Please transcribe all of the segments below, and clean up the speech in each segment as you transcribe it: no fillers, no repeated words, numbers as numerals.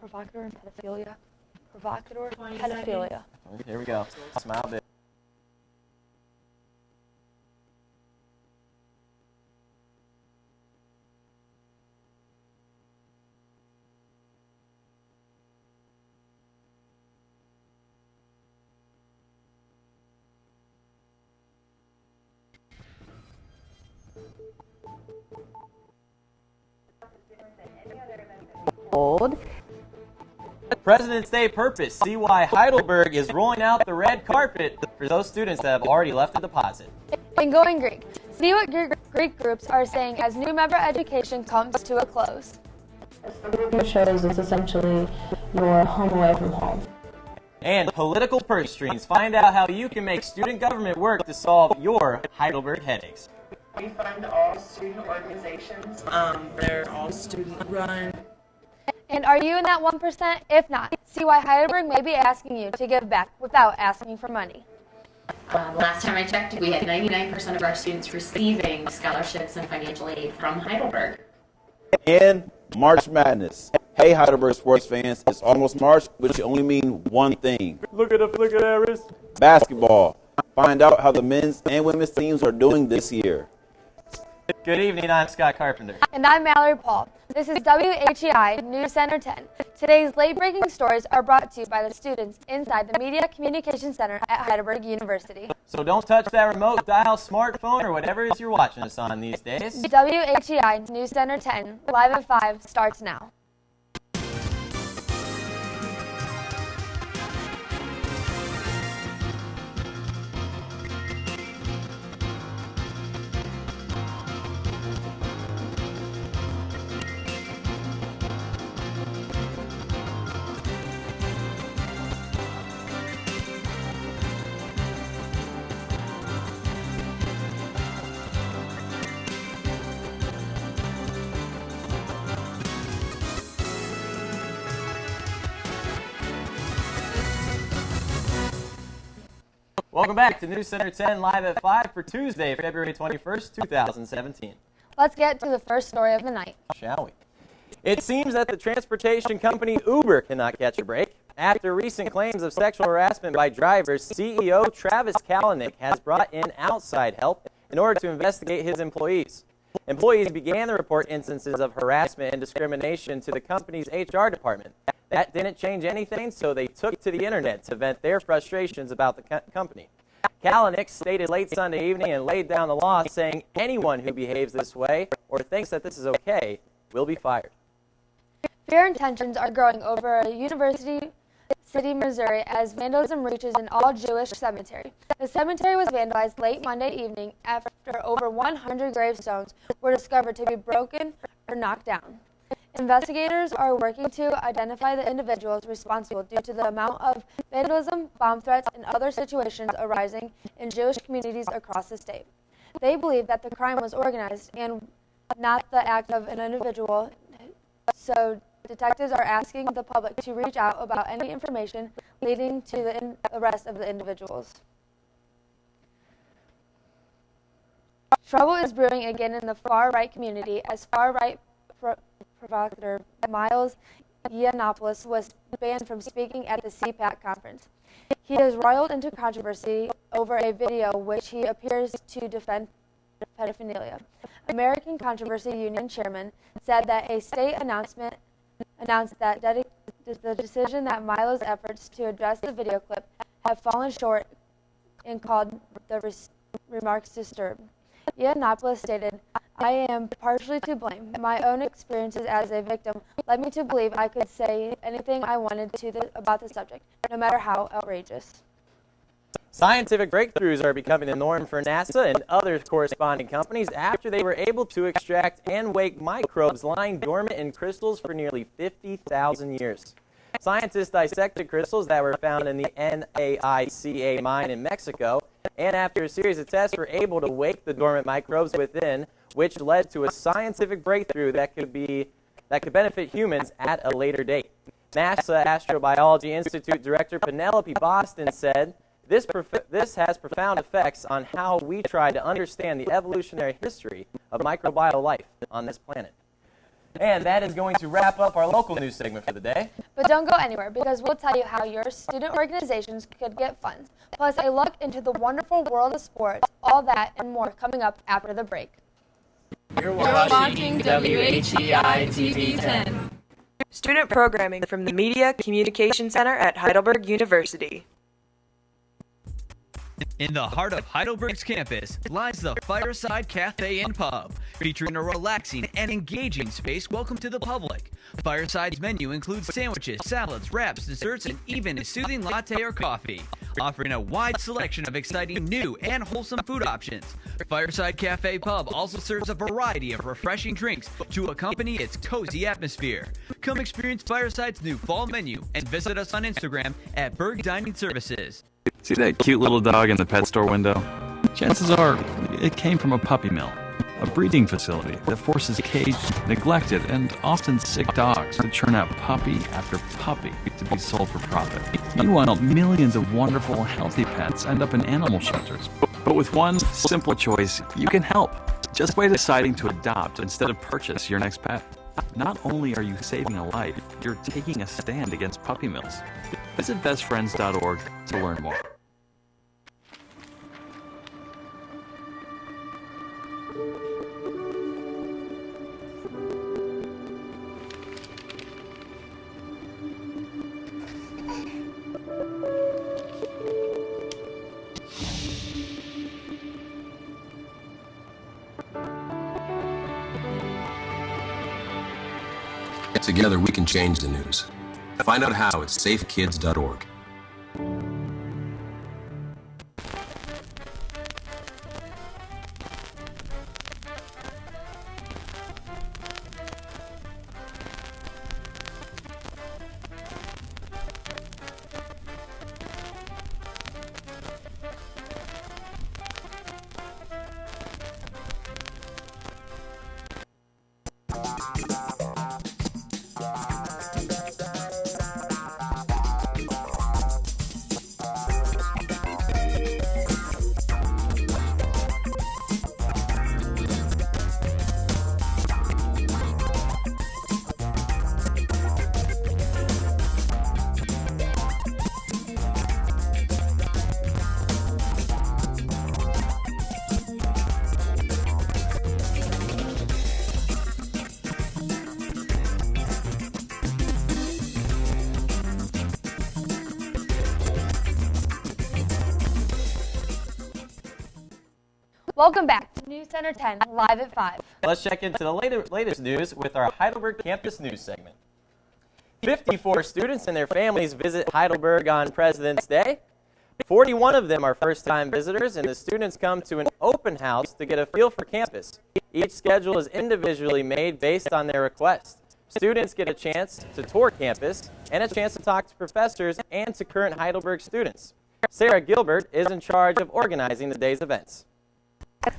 Provocateur and pedophilia. Provocateur, pedophilia. Here we go. Smile big. Old. President's Day purpose. See why Heidelberg is rolling out the red carpet for those students that have already left a deposit. And going Greek. See what Greek groups are saying as new member education comes to a close. It shows it's essentially your home away from home. And political purse strings. Find out how you can make student government work to solve your Heidelberg headaches. We fund all student organizations. They're all student-run. And are you in that 1%? If not, see why Heidelberg may be asking you to give back without asking for money. Last time I checked, we had 99% of our students receiving scholarships and financial aid from Heidelberg. And March Madness. Hey Heidelberg sports fans, it's almost March, which can only mean one thing. Look at the flick of that wrist. Basketball. Find out how the men's and women's teams are doing this year. Good evening, I'm Scott Carpenter. And I'm Mallory Paul. This is WHEI News Center 10. Today's late-breaking stories are brought to you by the students inside the Media Communication Center at Heidelberg University. So don't touch that remote, dial, smartphone, or whatever it is you're watching us on these days. WHEI News Center 10, live at 5, starts now. Welcome back to News Center 10, live at 5 for Tuesday, February 21st, 2017. Let's get to the first story of the night. Shall we? It seems that the transportation company Uber cannot catch a break. After recent claims of sexual harassment by drivers, CEO Travis Kalanick has brought in outside help in order to investigate his employees. Employees began to report instances of harassment and discrimination to the company's HR department. That didn't change anything, so they took to the internet to vent their frustrations about the company. Kalanick stated late Sunday evening and laid down the law, saying anyone who behaves this way or thinks that this is okay will be fired. Fear and tensions are growing over a University City, Missouri, as vandalism reaches an all-Jewish cemetery. The cemetery was vandalized late Monday evening after over 100 gravestones were discovered to be broken or knocked down. Investigators are working to identify the individuals responsible due to the amount of vandalism, bomb threats, and other situations arising in Jewish communities across the state. They believe that the crime was organized and not the act of an individual, so detectives are asking the public to reach out about any information leading to the arrest of the individuals. Trouble is brewing again in the far-right community as far-right provocateur Miles Yiannopoulos was banned from speaking at the CPAC conference. He is roiled into controversy over a video which he appears to defend pedophilia. American Controversy Union chairman said that a state announced that the decision that Milo's efforts to address the video clip have fallen short and called the remarks disturbed. Yiannopoulos stated, "I am partially to blame. My own experiences as a victim led me to believe I could say anything I wanted to about the subject, no matter how outrageous." Scientific breakthroughs are becoming the norm for NASA and other corresponding companies after they were able to extract and wake microbes lying dormant in crystals for nearly 50,000 years. Scientists dissected crystals that were found in the NAICA mine in Mexico, and after a series of tests were able to wake the dormant microbes within, which led to a scientific breakthrough that could benefit humans at a later date. NASA Astrobiology Institute Director Penelope Boston said, This has profound effects on how we try to understand the evolutionary history of microbial life on this planet. And that is going to wrap up our local news segment for the day. But don't go anywhere, because we'll tell you how your student organizations could get funds, plus a look into the wonderful world of sports, all that and more coming up after the break. You're watching WHEI TV 10. Student programming from the Media Communication Center at Heidelberg University. In the heart of Heidelberg's campus lies the Fireside Cafe and Pub, featuring a relaxing and engaging space welcome to the public. Fireside's menu includes sandwiches, salads, wraps, desserts, and even a soothing latte or coffee, offering a wide selection of exciting new and wholesome food options. Fireside Cafe Pub also serves a variety of refreshing drinks to accompany its cozy atmosphere. Come experience Fireside's new fall menu and visit us on Instagram at Berg Dining Services. See that cute little dog in the pet store window? Chances are it came from a puppy mill, a breeding facility that forces caged, neglected, and often sick dogs to churn out puppy after puppy to be sold for profit. Meanwhile, millions of wonderful, healthy pets end up in animal shelters. But with one simple choice, you can help. Just by deciding to adopt instead of purchase your next pet. Not only are you saving a life, you're taking a stand against puppy mills. Visit bestfriends.org to learn more. Together we can change the news. Find out how at safekids.org. Welcome back to News Center 10, live at 5. Let's check into the latest news with our Heidelberg Campus News segment. 54 students and their families visit Heidelberg on President's Day. 41 of them are first-time visitors, and the students come to an open house to get a feel for campus. Each schedule is individually made based on their request. Students get a chance to tour campus and a chance to talk to professors and to current Heidelberg students. Sarah Gilbert is in charge of organizing the day's events.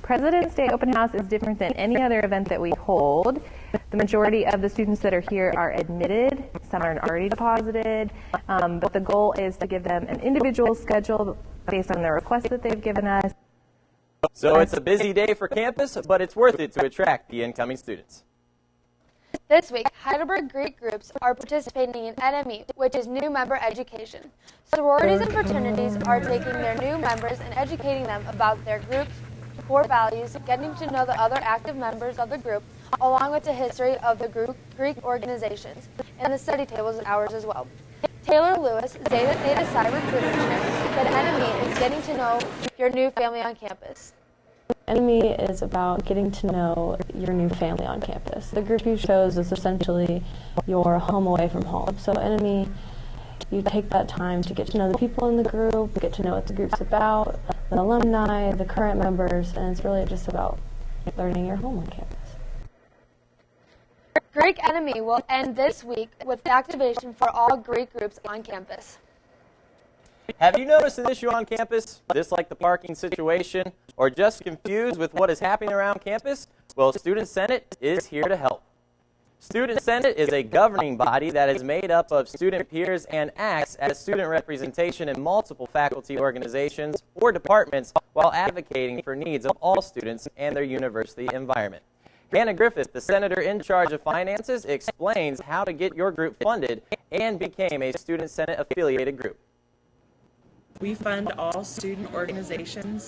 President's Day Open House is different than any other event that we hold. The majority of the students that are here are admitted. Some are already deposited. But the goal is to give them an individual schedule based on the requests that they've given us. So it's a busy day for campus, but it's worth it to attract the incoming students. This week, Heidelberg Greek groups are participating in NME, which is New Member Education. Sororities and fraternities are taking their new members and educating them about their group's core values, getting to know the other active members of the group, along with the history of the Greek organizations, and the study tables hours as well. Taylor Lewis, Zeta Theta Psi recruitment said NME is getting to know your new family on campus. NME is about getting to know your new family on campus. The group you chose is essentially your home away from home. So NME, you take that time to get to know the people in the group, get to know what the group's about, the alumni, the current members, and it's really just about learning your home on campus. Greek NME will end this week with activation for all Greek groups on campus. Have you noticed an issue on campus, just like the parking situation, or just confused with what is happening around campus? Well, Student Senate is here to help. Student Senate is a governing body that is made up of student peers and acts as student representation in multiple faculty organizations or departments while advocating for needs of all students and their university environment. Brianna Griffith, the senator in charge of finances, explains how to get your group funded and became a Student Senate affiliated group. We fund all student organizations.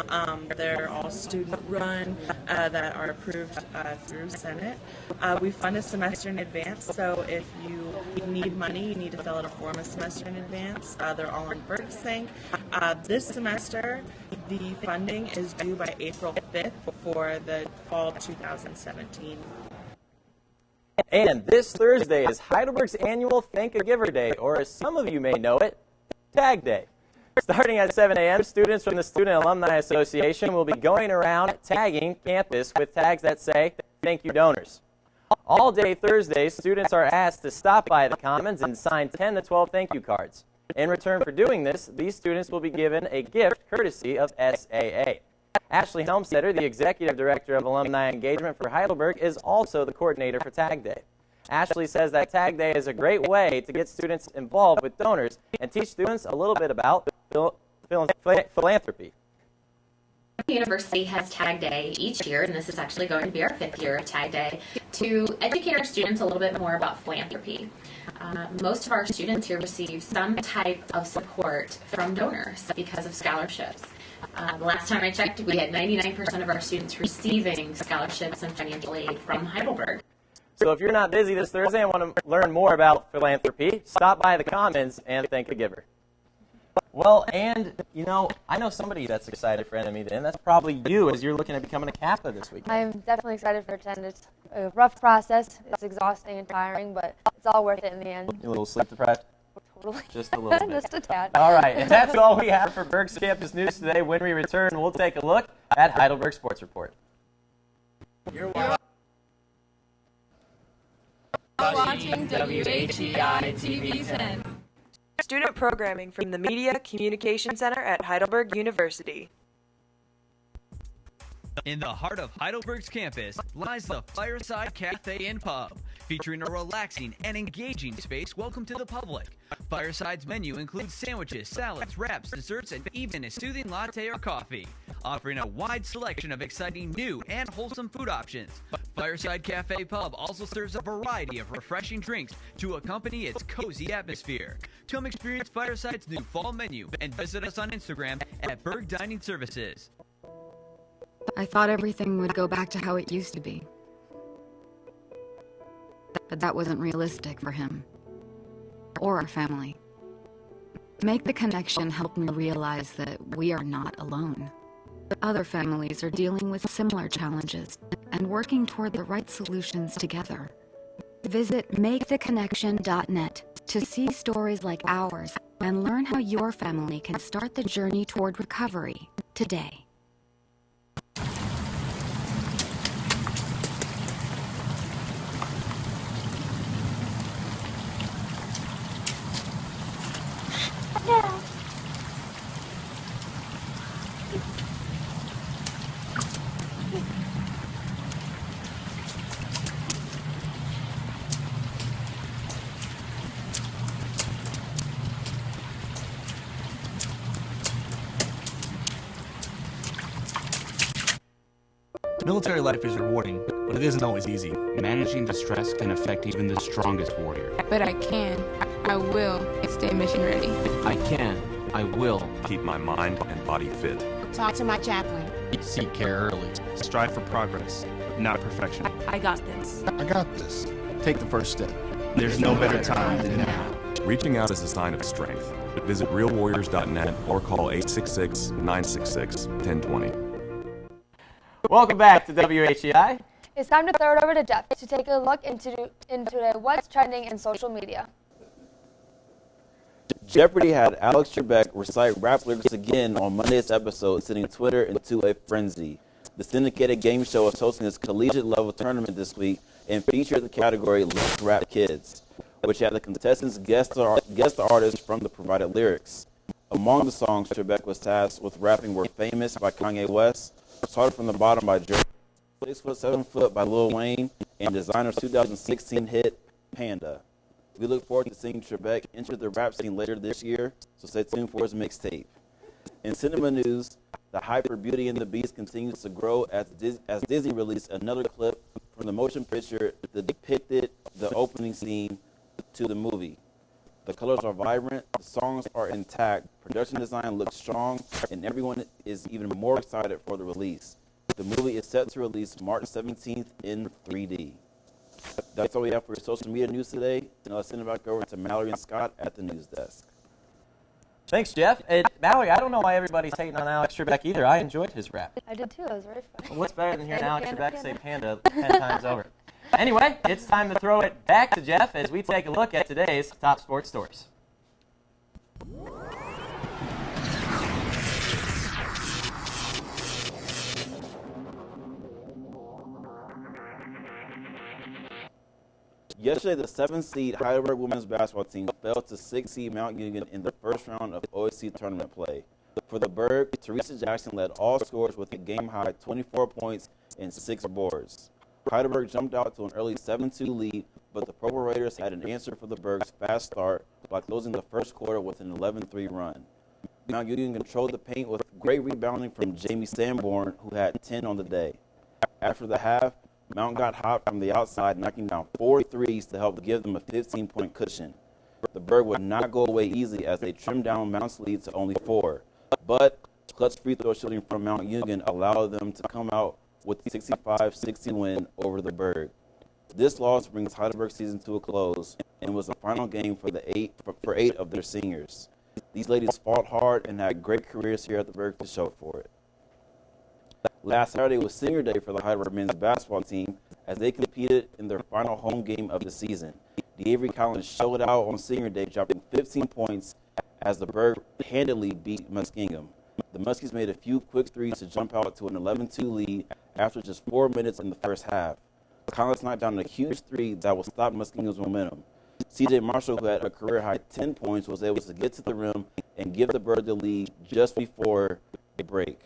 They're all student-run that are approved through Senate. We fund a semester in advance, so if you need money, you need to fill out a form a semester in advance. They're all on BergSync. This semester, the funding is due by April 5th for the fall 2017. And this Thursday is Heidelberg's annual Thank a Giver Day, or as some of you may know it, Tag Day. Starting at 7 a.m., students from the Student Alumni Association will be going around tagging campus with tags that say, "Thank you, donors." All day Thursday, students are asked to stop by the Commons and sign 10 to 12 thank you cards. In return for doing this, these students will be given a gift courtesy of SAA. Ashley Helmstetter, the Executive Director of Alumni Engagement for Heidelberg, is also the coordinator for Tag Day. Ashley says that Tag Day is a great way to get students involved with donors and teach students a little bit about philanthropy. The university has Tag Day each year, and this is actually going to be our 5th year of Tag Day, to educate our students a little bit more about philanthropy. Most of our students here receive some type of support from donors because of scholarships. The last time I checked, we had 99% of our students receiving scholarships and financial aid from Heidelberg. So if you're not busy this Thursday and want to learn more about philanthropy, stop by the Commons and thank a giver. Well, and, you know, I know somebody that's excited for Enemy Day, and that's probably you as you're looking at becoming a Kappa this weekend. I'm definitely excited for attendance. It's a rough process. It's exhausting and tiring, but it's all worth it in the end. You a little sleep deprived? Totally. Just a little bit. Just a tad. All right, and that's all we have for Berg's Campus News today. When we return, we'll take a look at Heidelberg Sports Report. You're watching WHEI TV 10. Student programming from the Media Communication Center at Heidelberg University. In the heart of Heidelberg's campus lies the Fireside Cafe and Pub, featuring a relaxing and engaging space welcome to the public. Fireside's menu includes sandwiches, salads, wraps, desserts, and even a soothing latte or coffee, offering a wide selection of exciting new and wholesome food options. Fireside Cafe Pub also serves a variety of refreshing drinks to accompany its cozy atmosphere. Come experience Fireside's new fall menu and visit us on Instagram at Berg Dining Services. I thought everything would go back to how it used to be. But that wasn't realistic for him. Or our family. Make the Connection helped me realize that we are not alone. Other families are dealing with similar challenges and working toward the right solutions together. Visit maketheconnection.net to see stories like ours and learn how your family can start the journey toward recovery today. Military life is rewarding, but it isn't always easy. Managing the stress can affect even the strongest warrior. But I can. I will stay mission ready. I can. I will keep my mind and body fit. Talk to my chaplain. Seek care early. Strive for progress, not perfection. I got this. I got this. Take the first step. There's no better time than now. Reaching out is a sign of strength. Visit realwarriors.net or call 866-966-1020. Welcome back to WHEI. It's time to throw it over to Jeff to take a look into what's trending in social media. Jeopardy had Alex Trebek recite rap lyrics again on Monday's episode, sending Twitter into a frenzy. The syndicated game show is hosting its collegiate-level tournament this week and featured the category Let's Rap Kids, which had the contestants guess the artists from the provided lyrics. Among the songs Trebek was tasked with rapping were Famous by Kanye West, Started from the Bottom by Drake, 6 Foot 7 Foot by Lil Wayne, and Designer's 2016 hit Panda. We look forward to seeing Trebek enter the rap scene later this year, so stay tuned for his mixtape. In cinema news, the hype for Beauty and the Beast continues to grow as Disney released another clip from from the motion picture that depicted the opening scene to the movie. The colors are vibrant, the songs are intact, production design looks strong, and everyone is even more excited for the release. The movie is set to release March 17th in 3D. That's all we have for your social media news today. Now let's send it back over to Mallory and Scott at the news desk. Thanks, Jeff. Mallory, I don't know why everybody's hating on Alex Trebek either. I enjoyed his rap. I did too. It was very fun. What's better than hearing Alex Panda, Trebek panda. say panda 10 times over? Anyway, it's time to throw it back to Jeff as we take a look at today's top sports stories. Yesterday, the 7th seed Heidelberg women's basketball team fell to 6th seed Mount Union in the first round of OSC tournament play. For the Berg, Teresa Jackson led all scorers with a game-high 24 points and 6 boards. Heidelberg jumped out to an early 7-2 lead, but the Purple Raiders had an answer for the Berg's fast start by closing the first quarter with an 11-3 run. Mount Union controlled the paint with great rebounding from Jamie Sanborn, who had 10 on the day. After the half, Mount got hot from the outside, knocking down 4 threes to help give them a 15-point cushion. The Berg would not go away easily as they trimmed down Mount's lead to only 4. But clutch free throw shooting from Mount Union allowed them to come out with the 65-60 win over the Berg. This loss brings Heidelberg's season to a close and was the final game for eight of their seniors. These ladies fought hard and had great careers here at the Berg to show for it. Last Saturday was senior day for the Heidelberg men's basketball team as they competed in their final home game of the season. The Avery Collins showed out on senior day, dropping 15 points as the Berg handily beat Muskingum. The Muskies made a few quick threes to jump out to an 11-2 lead after just 4 minutes in the first half. Collins knocked down a huge three that will stop Muskingum's momentum. C.J. Marshall, who had a career-high 10 points, was able to get to the rim and give the Berg the lead just before a break.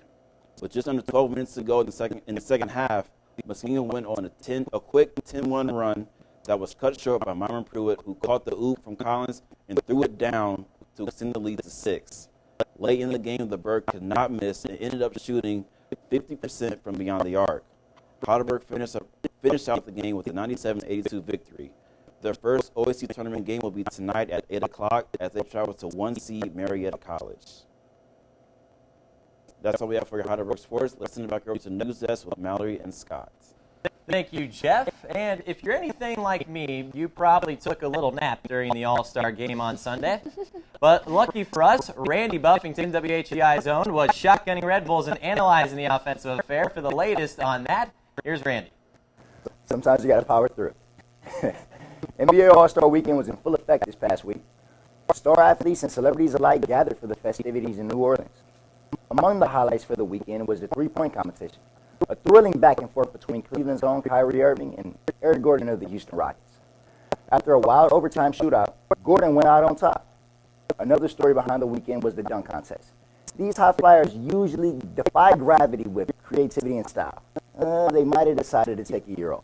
With just under 12 minutes to go in the second half, Muskingum went on a quick 10-1 run that was cut short by Myron Pruitt, who caught the oop from Collins and threw it down to extend the lead to 6. Late in the game, the Berg could not miss and ended up shooting 50% from beyond the arc. Heidelberg finished out the game with a 97-82 victory. Their first OSC tournament game will be tonight at 8 o'clock as they travel to 1 seed Marietta College. That's all we have for your Heidelberg Sports. Let's send it back over to News Desk with Mallory and Scott. Thank you, Jeff. And if you're anything like me, you probably took a little nap during the All-Star game on Sunday. But lucky for us, Randy Buffington, WHEI's own, was shotgunning Red Bulls and analyzing the offensive affair. For the latest on that, here's Randy. Sometimes you got to power through. NBA All-Star Weekend was in full effect this past week. Star athletes and celebrities alike gathered for the festivities in New Orleans. Among the highlights for the weekend was the three-point competition, a thrilling back and forth between Cleveland's own Kyrie Irving and Eric Gordon of the Houston Rockets. After a wild overtime shootout, Gordon went out on top. Another story behind the weekend was the dunk contest. These high flyers usually defy gravity with creativity and style. They might have decided to take a year off.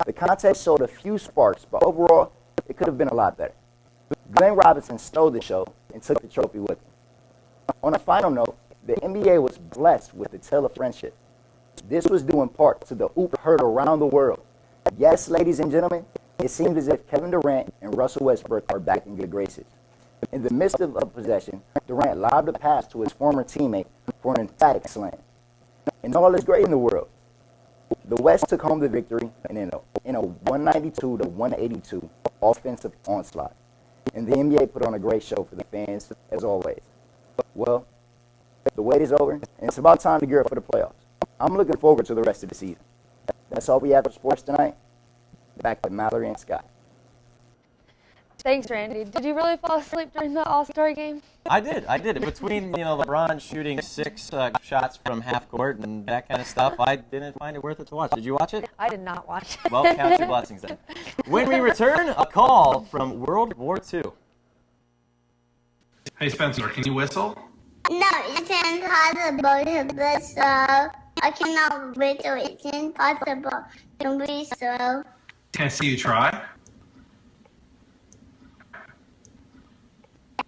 The contest showed a few sparks, but overall, it could have been a lot better. Glenn Robinson stole the show and took the trophy with him. On a final note, the NBA was blessed with a tale of friendship. This was due in part to the hoop heard around the world. Yes, ladies and gentlemen, it seems as if Kevin Durant and Russell Westbrook are back in good graces. In the midst of a possession, Durant lobbed a pass to his former teammate for an emphatic slam. And all is great in the world. The West took home the victory in a 192-182 offensive onslaught. And the NBA put on a great show for the fans, as always. Well, the wait is over, and it's about time to gear up for the playoffs. I'm looking forward to the rest of the season. That's all we have for sports tonight. Back to Mallory and Scott. Thanks, Randy. Did you really fall asleep during the All-Star game? I did. Between LeBron shooting 6 shots from half court and that kind of stuff, I didn't find it worth it to watch. Did you watch it? I did not watch it. Well, count your blessings then. When we return, a call from World War II. Hey Spencer, can you whistle? No, it's impossible to whistle. I cannot whistle. It's impossible to whistle. Can I see you try?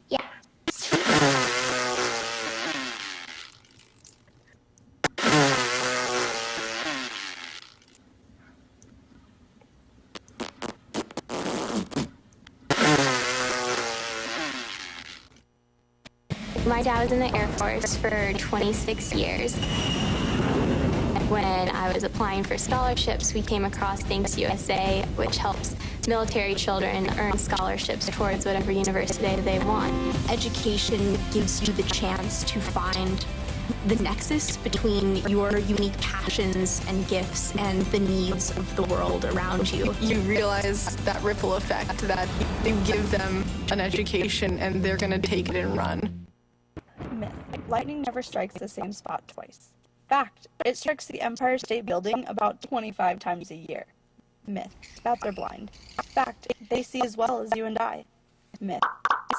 Yeah. dad was in the Air Force for 26 years. When I was applying for scholarships, we came across Thanks USA, which helps military children earn scholarships towards whatever university they want. Education gives you the chance to find the nexus between your unique passions and gifts and the needs of the world around you. You realize that ripple effect, that you give them an education and they're going to take it and run. Myth. Lightning never strikes the same spot twice. Fact. It strikes the Empire State Building about 25 times a year. Myth. Bats are blind. Fact. They see as well as you and I. Myth.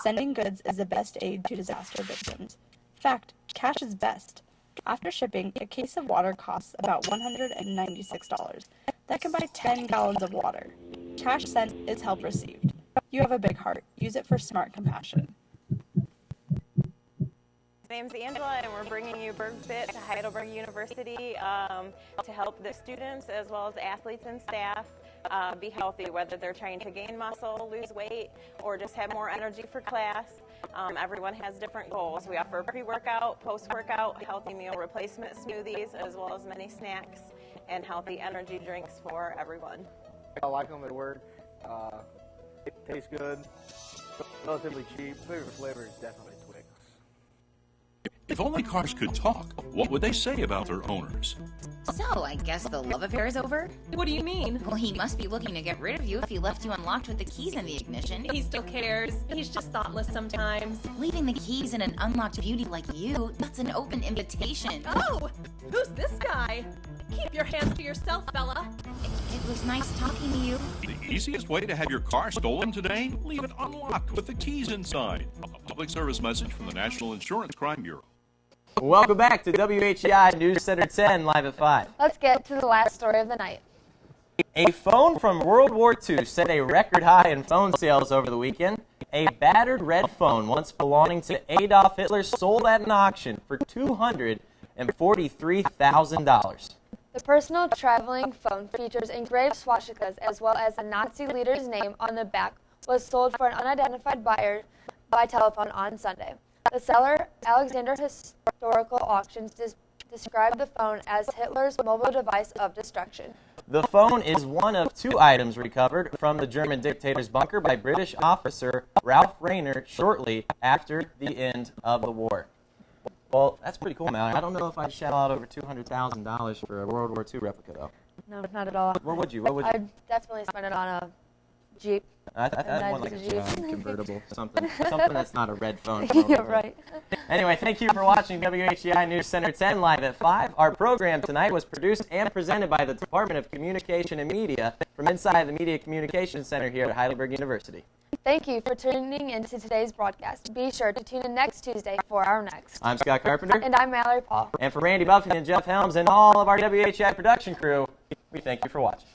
Sending goods is the best aid to disaster victims. Fact. Cash is best. After shipping, a case of water costs about $196. That can buy 10 gallons of water. Cash sent is help received. You have a big heart. Use it for smart compassion. My name's Angela, and we're bringing you BergFit to Heidelberg University to help the students as well as athletes and staff be healthy, whether they're trying to gain muscle, lose weight, or just have more energy for class. Everyone has different goals. We offer pre-workout, post-workout, healthy meal replacement smoothies, as well as many snacks and healthy energy drinks for everyone. I like them at work. It tastes good, relatively cheap. Favorite flavor is definitely Twix. If only cars could talk, what would they say about their owners? So, I guess the love affair is over? What do you mean? Well, he must be looking to get rid of you if he left you unlocked with the keys in the ignition. He still cares. He's just thoughtless sometimes. Leaving the keys in an unlocked beauty like you, that's an open invitation. Oh! Who's this guy? Keep your hands to yourself, fella. It was nice talking to you. The easiest way to have your car stolen today? Leave it unlocked with the keys inside. A public service message from the National Insurance Crime Bureau. Welcome back to WHEI News Center 10, live at 5. Let's get to the last story of the night. A phone from World War II set a record high in phone sales over the weekend. A battered red phone once belonging to Adolf Hitler sold at an auction for $243,000. The personal traveling phone features engraved swastikas as well as the Nazi leader's name on the back, was sold for an unidentified buyer by telephone on Sunday. The seller, Alexander Historical Auctions, described the phone as Hitler's mobile device of destruction. The phone is one of 2 items recovered from the German dictator's bunker by British officer Ralph Rainer shortly after the end of the war. Well, that's pretty cool, Mallory. I don't know if I'd shell out over $200,000 for a World War II replica, though. No, not at all. What would you? I'd definitely spend it on a Jeep. I'd want like a convertible, something that's not a red phone. Yeah, right. Anyway, thank you for watching WHEI News Center 10 live at 5. Our program tonight was produced and presented by the Department of Communication and Media from inside the Media Communications Center here at Heidelberg University. Thank you for tuning into today's broadcast. Be sure to tune in next Tuesday for our next. I'm Scott Carpenter. And I'm Mallory Paul. And for Randy Buffy and Jeff Helms and all of our WHEI production crew, we thank you for watching.